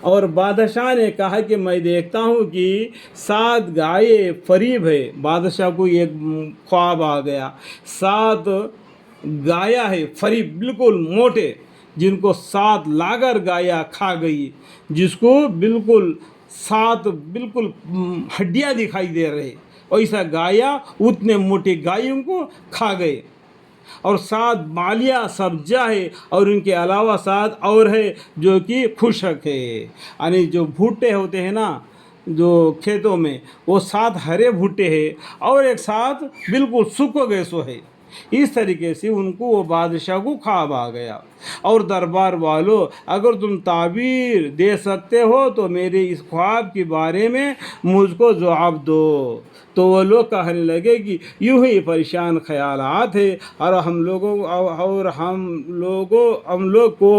اور بادشاہ نے کہا کہ میں دیکھتا ہوں کہ 7 گائے فریب ہے. بادشاہ کو ایک خواب آ گیا. 7 گایا ہے فریب بالکل موٹے، جن کو 7 لاگر گایا کھا گئی، جس کو بالکل 7 بالکل ہڈیاں دکھائی دے رہے، ایسا گایا اتنے موٹے گایوں کو کھا گئے. اور 7 مالیہ سبزہ ہے، اور ان کے علاوہ 7 اور ہے جو کہ خشک ہے. یعنی جو بھٹے ہوتے ہیں نا جو کھیتوں میں، وہ 7 ہرے بھٹے ہیں، اور ایک 7 بالکل سوکھ گئے سو ہے. اس طریقے سے ان کو وہ بادشاہ کو خواب آ گیا. اور دربار والو، اگر تم تعبیر دے سکتے ہو تو میرے اس خواب کے بارے میں مجھ کو جواب دو. تو وہ لوگ کہنے لگے کہ یوں ہی پریشان خیالات ہے، اور ہم لوگ کو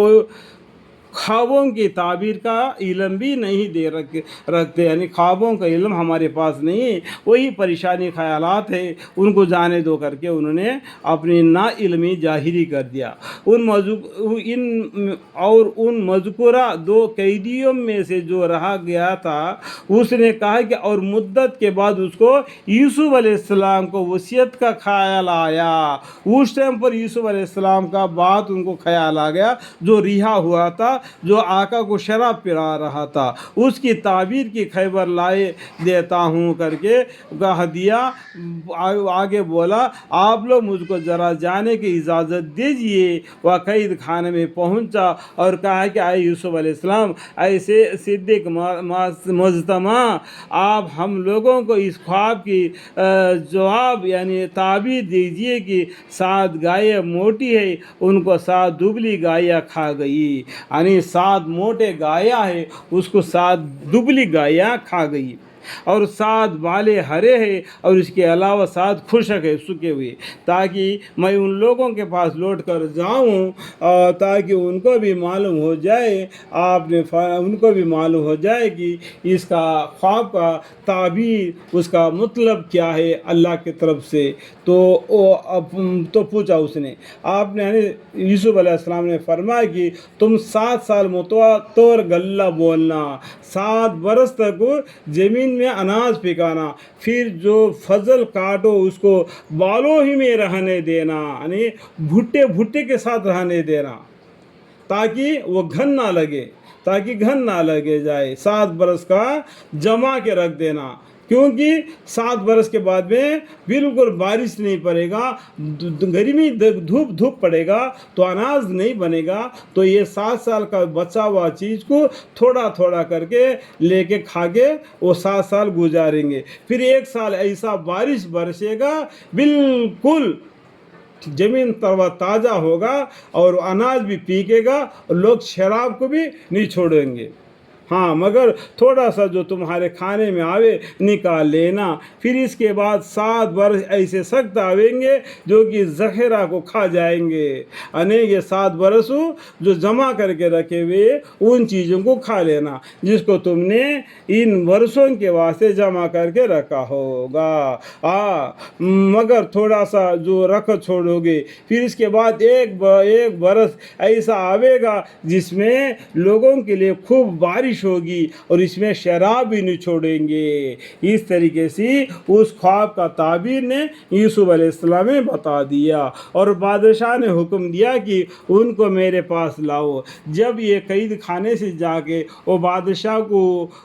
خوابوں کی تعبیر کا علم بھی نہیں رکھتے. یعنی خوابوں کا علم ہمارے پاس نہیں ہے، وہی پریشانی خیالات ہے، ان کو جانے دو کر کے انہوں نے اپنی نا علمی ظاہری کر دیا. ان مذکورہ 2 قیدیوں میں سے جو رہا گیا تھا، اس نے کہا کہ اور مدت کے بعد اس کو یوسف علیہ السلام کو وصیت کا خیال آیا. اس ٹائم پر یوسف علیہ السلام کا بات ان کو خیال آ گیا، جو رہا ہوا تھا، جو آقا کو شراب پلا رہا تھا، اس کی تعبیر کی خبر لائے دیتا ہوں کر کے کہہ دیا. آگے بولا آپ لوگ مجھ کو ذرا جانے کی اجازت دیجئے. وہ قید خانے میں پہنچا اور کہا کہ اے یوسف علیہ السلام، ایسے صدیق مجتمع، آپ ہم لوگوں کو اس خواب کی جواب یعنی تعبیر دیجئے کہ 7 گائے موٹی ہے، ان کو 7 دبلی گائیاں کھا گئی. یعنی 7 موٹے گایا ہے، اس کو 7 دبلی گائیاں کھا گئی. اور 7 بالے ہرے ہیں، اور اس کے علاوہ 7 خشک ہے، سوکھے ہوئے، تاکہ میں ان لوگوں کے پاس لوٹ کر جاؤں، تاکہ ان کو بھی معلوم ہو جائے ان کو بھی معلوم ہو جائے کہ اس کا خواب کا تعبیر، اس کا مطلب کیا ہے اللہ کی طرف سے. تو پوچھا اس نے، آپ نے یعنی یوسف علیہ السلام نے فرمایا کہ تم 7 سال متواتر گلہ بولنا، 7 برس تک زمین میں اناج پکانا، پھر جو فضل کاٹو اس کو بالوں ہی میں رہنے دینا، یعنی بھٹے کے ساتھ رہنے دینا، تاکہ وہ گھن نہ لگے جائے. 7 برس کا جمع کے رکھ دینا، کیونکہ 7 برس کے بعد میں بالکل بارش نہیں پڑے گا، گرمی دھوپ پڑے گا تو اناج نہیں بنے گا. تو یہ 7 سال کا بچا ہوا چیز کو تھوڑا تھوڑا کر کے لے کے کھا کے وہ 7 سال گزاریں گے. پھر 1 سال ایسا بارش برسے گا، بالکل زمین تر و تازہ ہوگا، اور اناج بھی پیکے گا، اور لوگ شراب کو بھی نہیں چھوڑیں گے. ہاں، مگر تھوڑا سا جو تمہارے کھانے میں آوے نکال لینا. پھر اس کے بعد 7 برس ایسے سخت آویں گے جو کہ ذخیرہ کو کھا جائیں گے. یعنی یہ 7 برس جو جمع کر کے رکھے ہوئے ان چیزوں کو کھا لینا جس کو تم نے ان برسوں کے واسطے جمع کر کے رکھا ہوگا. مگر تھوڑا سا جو رکھ چھوڑو گے، پھر اس کے بعد ایک برس ایسا آوے گا جس میں لوگوں کے لیے خوب بارش ہوگی، اور اس میں شراب بھی نہیں چھوڑیں گے. اس طریقے سے اس خواب کا تعبیر نے یوسف علیہ السلام نے بتا دیا، اور بادشاہ نے حکم دیا کہ ان کو میرے پاس لاؤ. جب یہ قید خانے سے جا کے وہ بادشاہ کو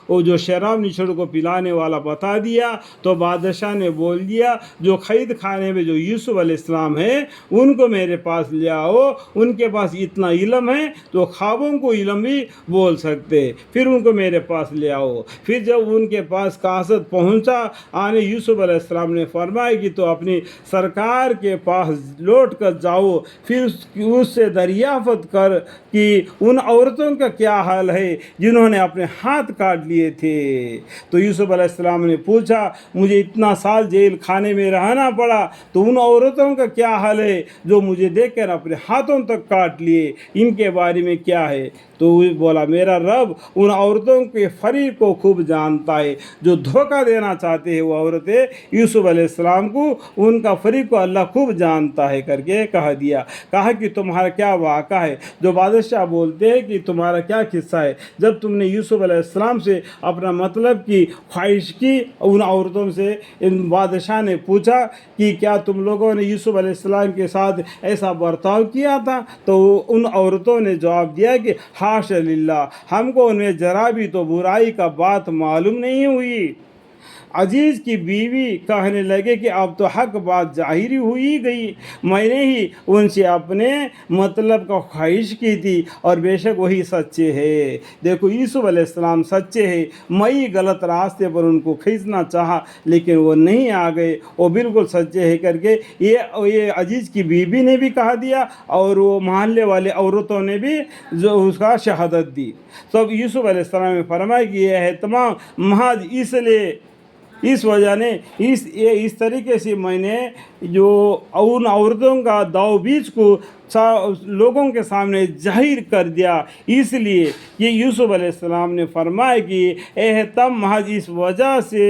وہ جو شراب نچوڑ کو پلانے والا بتا دیا، تو بادشاہ نے بول دیا جو قید خانے میں جو یوسف علیہ السلام ہے ان کو میرے پاس لے آؤ. ان کے پاس اتنا علم ہے تو خوابوں کو علم بھی بول سکتے. پھر ان کو میرے پاس لے آؤ. پھر جب ان کے پاس قاصد پہنچا، آنے یوسف علیہ السلام نے فرمایا کہ تو اپنی سرکار کے پاس لوٹ کر جاؤ، پھر اس سے دریافت کر کہ ان عورتوں کا کیا حال ہے جنہوں نے اپنے ہاتھ کاٹ لیے تھے. تو یوسف علیہ السلام نے پوچھا، مجھے اتنا سال جیل خانے میں رہنا پڑا، تو ان عورتوں کا کیا حال ہے جو مجھے دیکھ کر اپنے ہاتھوں تک کاٹ لیے، ان کے بارے میں کیا ہے؟ تو وہ بولا میرا رب ان عورتوں کے فریق کو خوب جانتا ہے، جو دھوکہ دینا چاہتے ہیں وہ عورتیں یوسف علیہ السلام کو، ان کا فریق کو اللہ خوب جانتا ہے کر کے کہہ دیا۔ کہا کہ تمہارا کیا واقعہ ہے؟ جو بادشاہ بولتے ہیں کہ تمہارا کیا قصہ ہے، جب تم نے یوسف علیہ السلام سے اپنا مطلب کی خواہش کی، ان عورتوں سے ان بادشاہ نے پوچھا کہ کیا تم لوگوں نے یوسف علیہ السلام کے ساتھ ایسا برتاؤ کیا تھا؟ تو ان عورتوں نے جواب دیا کہ حاش للہ، ہم کو ان میں ذرا بھی تو برائی کا بات معلوم نہیں ہوئی۔ عزیز کی بیوی کہنے لگے کہ اب تو حق بات ظاہر ہوئی گئی، میں نے ہی ان سے اپنے مطلب کا خواہش کی تھی اور بے شک وہی سچے ہے۔ دیکھو یوسف علیہ السلام سچے ہیں، میں غلط راستے پر ان کو کھینچنا چاہا لیکن وہ نہیں آ گئے، وہ بالکل سچے ہیں کر کے یہ عزیز کی بیوی نے بھی کہا دیا اور وہ محلے والے عورتوں نے بھی جو اس کا شہادت دی۔ تو اب یوسف علیہ السلام نے فرمایا کہ یہ ہے تمام محض اس لیے، اس وجہ نے اس طریقے سے میں نے جو ان عورتوں کا داؤ بیچ کو لوگوں کے سامنے ظاہر کر دیا، اس لیے یہ یوسف علیہ السلام نے فرمایا کہ احتم محض اس وجہ سے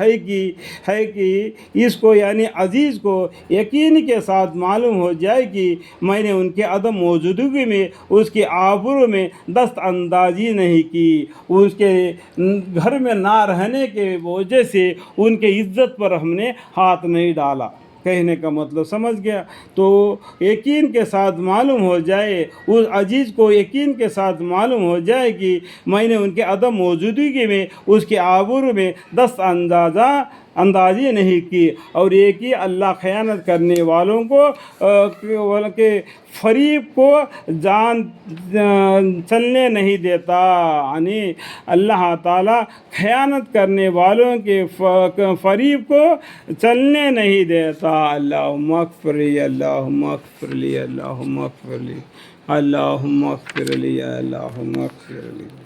ہے کہ اس کو یعنی عزیز کو یقین کے ساتھ معلوم ہو جائے کہ میں نے ان کے عدم موجودگی میں اس کے آبرو میں دست اندازی نہیں کی، اس کے گھر میں نہ رہنے کے وجہ سے ان کے عزت پر ہم نے ہاتھ نہیں ڈالا۔ کہنے کا مطلب سمجھ گیا؟ تو یقین کے ساتھ معلوم ہو جائے، اس عزیز کو یقین کے ساتھ معلوم ہو جائے کہ میں نے ان کے عدم موجودگی میں اس کے آبرو میں دست اندازی نہیں کی، اور یہ کہ اللہ خیانت کرنے والوں کو کے فریب کو جان چلنے نہیں دیتا، یعنی اللہ تعالیٰ خیانت کرنے والوں کے فریب کو چلنے نہیں دیتا۔ اللہم اغفر لی، اللہم اغفر لی، اللہم اغفر لی، اللہم اغفر لی، اللہم اغفر لی۔